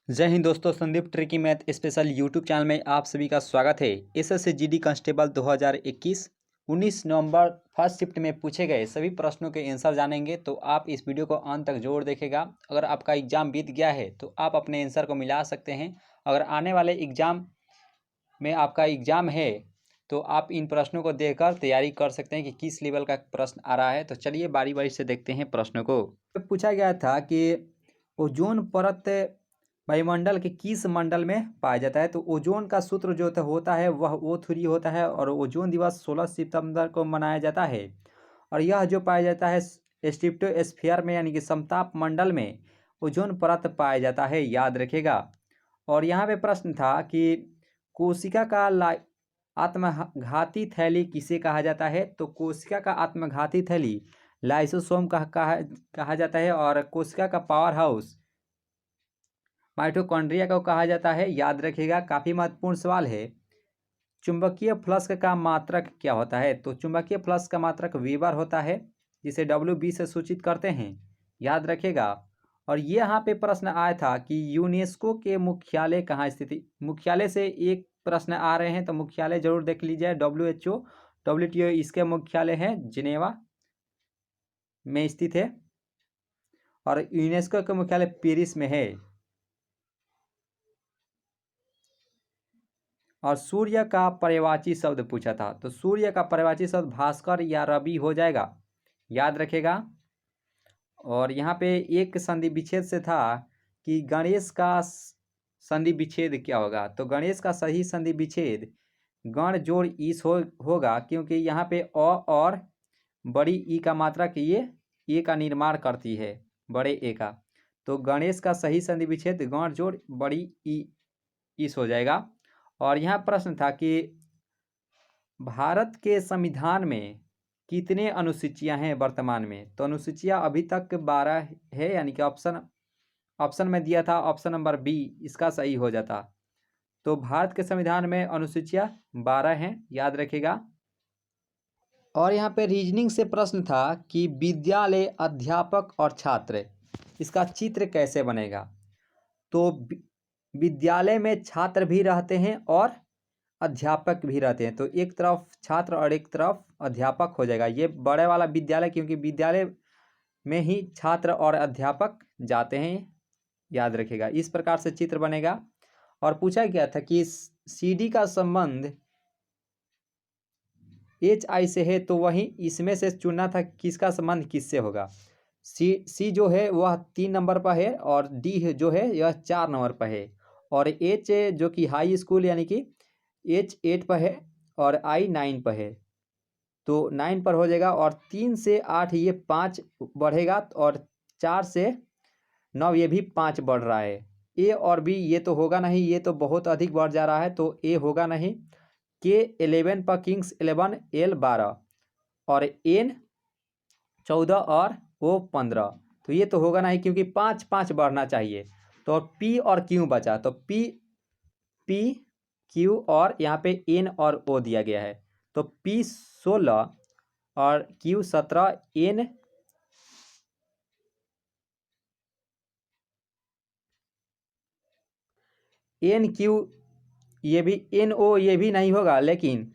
जय हिंद दोस्तों, Sandeep tricky math special YouTube channel में आप सभी का स्वागत है। एसएससी जीडी कांस्टेबल 2021 19 नवंबर फर्स्ट शिफ्ट में पूछे गए सभी प्रश्नों के आंसर जानेंगे, तो आप इस वीडियो को अंत तक जरूर देखेगा। अगर आपका एग्जाम बीत गया है तो आप अपने आंसर को मिला सकते हैं। अगर आने वाले एग्जाम में आपका एग्जाम है तो आप इन प्रश्नों को देखकर तैयारी कर सकते हैं कि किस लेवल का प्रश्न आ रहा है। तो चलिए बारी बारी से देखते हैं प्रश्नों को। पूछा गया था कि ओजोन परत वायुमंडल के किस मंडल में पाया जाता है। तो ओजोन का सूत्र जो होता है वह O3 होता है और ओजोन दिवस 16 सितंबर को मनाया जाता है। और यह जो पाया जाता है स्ट्रेटोस्फीयर में, यानी कि समताप मंडल में ओजोन परत पाया जाता है, याद रखिएगा। और यहाँ पे प्रश्न था कि कोशिका का आत्मघाती थैली किसे कहा जाता है। तो कोशिका का आत्मघाती थैली लाइसोसोम कहा जाता है। और कोशिका का पावर हाउस माइटोकॉन्ड्रिया को कहा जाता है, याद रखिएगा। काफ़ी महत्वपूर्ण सवाल है। चुंबकीय फ्लक्स का मात्रक क्या होता है। तो चुंबकीय फ्लक्स का मात्रक वीबर होता है, जिसे WB से सूचित करते हैं, याद रखिएगा। और ये यहाँ पे प्रश्न आया था कि यूनेस्को के मुख्यालय कहाँ स्थित है। मुख्यालय से एक प्रश्न आ रहे हैं, तो मुख्यालय जरूर देख लीजिए। WHO WTO इसके मुख्यालय है जिनेवा में स्थित है। और यूनेस्को का मुख्यालय पेरिस में है। और सूर्य का पर्यायवाची शब्द पूछा था। तो सूर्य का पर्यायवाची शब्द भास्कर या रवि हो जाएगा, याद रखेगा। और यहाँ पे एक संधि विच्छेद से था कि गणेश का संधि विच्छेद क्या होगा। तो गणेश का सही संधि विच्छेद गण जोड़ ईस होगा, क्योंकि यहाँ पे अ और बड़ी ई का मात्रक ये ए का निर्माण करती है, बड़े ए का। तो गणेश का सही संधि विच्छेद गण जोड़ बड़ी ई ईस हो जाएगा। और यहाँ प्रश्न था कि भारत के संविधान में कितने अनुसूचियां हैं वर्तमान में। तो अनुसूचियां अभी तक 12 है, यानी कि ऑप्शन में दिया था, ऑप्शन नंबर बी इसका सही हो जाता। तो भारत के संविधान में अनुसूचियां 12 हैं, याद रखिएगा। और यहाँ पे रीजनिंग से प्रश्न था कि विद्यालय, अध्यापक और छात्र, इसका चित्र कैसे बनेगा। तो विद्यालय में छात्र भी रहते हैं और अध्यापक भी रहते हैं, तो एक तरफ छात्र और एक तरफ अध्यापक हो जाएगा। ये बड़े वाला विद्यालय, क्योंकि विद्यालय में ही छात्र और अध्यापक जाते हैं, याद रखिएगा। इस प्रकार से चित्र बनेगा। और पूछा गया था कि CD का संबंध HI से है, तो वहीं इसमें से चुनना था किसका संबंध किससे होगा। C जो है वह 3 नंबर पर है और D जो है यह 4 नंबर पर है। और H जो कि हाई स्कूल यानी कि H 8 पर है और I 9 पर है, तो 9 पर हो जाएगा। और 3 से 8 ये 5 बढ़ेगा और 4 से 9 ये भी 5 बढ़ रहा है। A और B ये तो होगा नहीं, ये तो बहुत अधिक बढ़ जा रहा है, तो A होगा नहीं। K 11 पर किंग्स 11, L 12 और N 14 और O 15, तो ये तो होगा नहीं, क्योंकि 5 5 बढ़ना चाहिए। तो P और Q बचा, तो P Q और यहाँ पे N और O दिया गया है। तो P 16 और Q 17, N Q ये भी NO ये भी नहीं होगा, लेकिन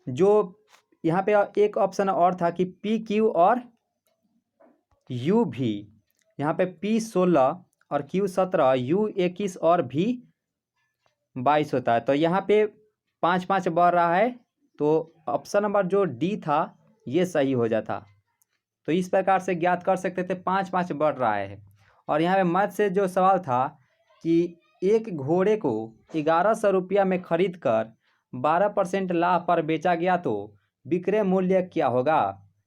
जो यहाँ पे एक ऑप्शन और था कि PQ और U भी, यहाँ पे P 16 और Q 17, U 21 और V 22 होता है। तो यहाँ पे 5 5 बढ़ रहा है, तो ऑप्शन नंबर जो D था ये सही हो जाता। तो इस प्रकार से ज्ञात कर सकते थे 5 5 बढ़ रहा है। और यहाँ पे मैथ से जो सवाल था कि एक घोड़े को 1100 रुपया में खरीद कर 12% लाभ पर बेचा गया, तो विक्रय मूल्य क्या होगा।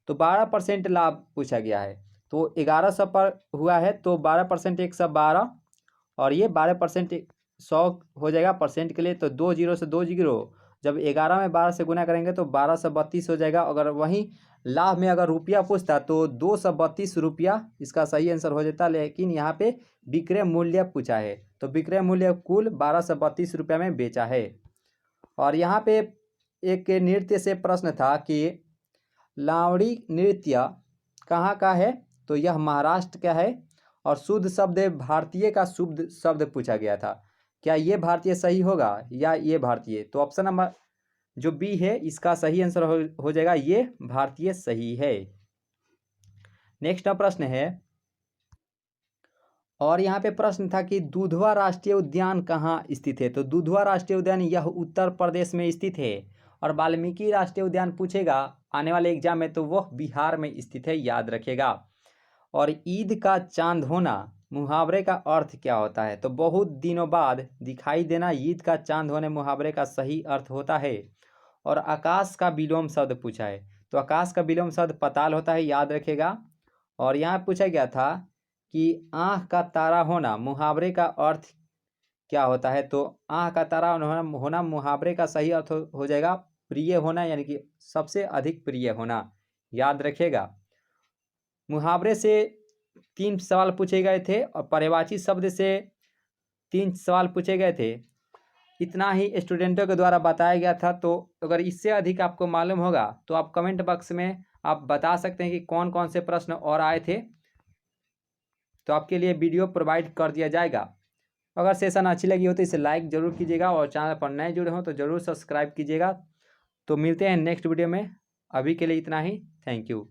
तो 12% लाभ पूछा गया है, तो 1100 पर हुआ है, तो 12% 112 और ये 12% 100 हो जाएगा परसेंट के लिए। तो 2 जीरो से 2 जीरो, जब 11 में 12 से गुना करेंगे तो 1232 हो जाएगा। अगर वहीं लाभ में अगर रुपया पूछता तो 232 रुपया इसका सही आंसर हो जाता, लेकिन यहाँ पे विक्रय मूल्य पूछा है, तो विक्रय मूल्य कुल 1232 रुपया में बेचा है। और यहाँ पे एक नृत्य से प्रश्न था कि लावड़ी नृत्य कहाँ का है। तो यह महाराष्ट्र का है और शुद्ध शब्द भारतीय का शुद्ध शब्द पूछा गया था। क्या ये भारतीय सही होगा या ये भारतीय? तो ऑप्शन नंबर जो बी है इसका सही आंसर हो जाएगा, ये भारतीय सही है। नेक्स्ट प्रश्न है, और यहाँ पे प्रश्न था कि दुधवा राष्ट्रीय उद्यान कहाँ स्थित है? तो दुधवा राष्ट्रीय उद्यान यह उत्तर प्रदेश में स्थित है। और वाल्मीकि राष्ट्रीय उद्यान पूछेगा आने वाले एग्जाम में तो वह बिहार में स्थित है, याद रखेगा। और ईद का चांद होना मुहावरे का अर्थ क्या होता है? तो बहुत दिनों बाद दिखाई देना ईद का चांद होने मुहावरे का सही अर्थ होता है। और आकाश का विलोम शब्द पूछा है, तो आकाश का विलोम शब्द पाताल होता है, याद रखेगा। और यहाँ पूछा गया था कि आँख का तारा होना मुहावरे का अर्थ क्या होता है? तो आँख का तारा होना मुहावरे का सही अर्थ हो जाएगा प्रिय होना, यानी कि सबसे अधिक प्रिय होना, याद रखेगा। मुहावरे से 3 सवाल पूछे गए थे और पर्यायवाची शब्द से 3 सवाल पूछे गए थे। इतना ही स्टूडेंटों के द्वारा बताया गया था। तो अगर इससे अधिक आपको मालूम होगा तो आप कमेंट बॉक्स में आप बता सकते हैं कि कौन कौन से प्रश्न और आए थे, तो आपके लिए वीडियो प्रोवाइड कर दिया जाएगा। अगर सेशन अच्छी लगी हो तो इसे लाइक ज़रूर कीजिएगा और चैनल पर नए जुड़े हो तो ज़रूर सब्सक्राइब कीजिएगा। तो मिलते हैं नेक्स्ट वीडियो में, अभी के लिए इतना ही। Thank you.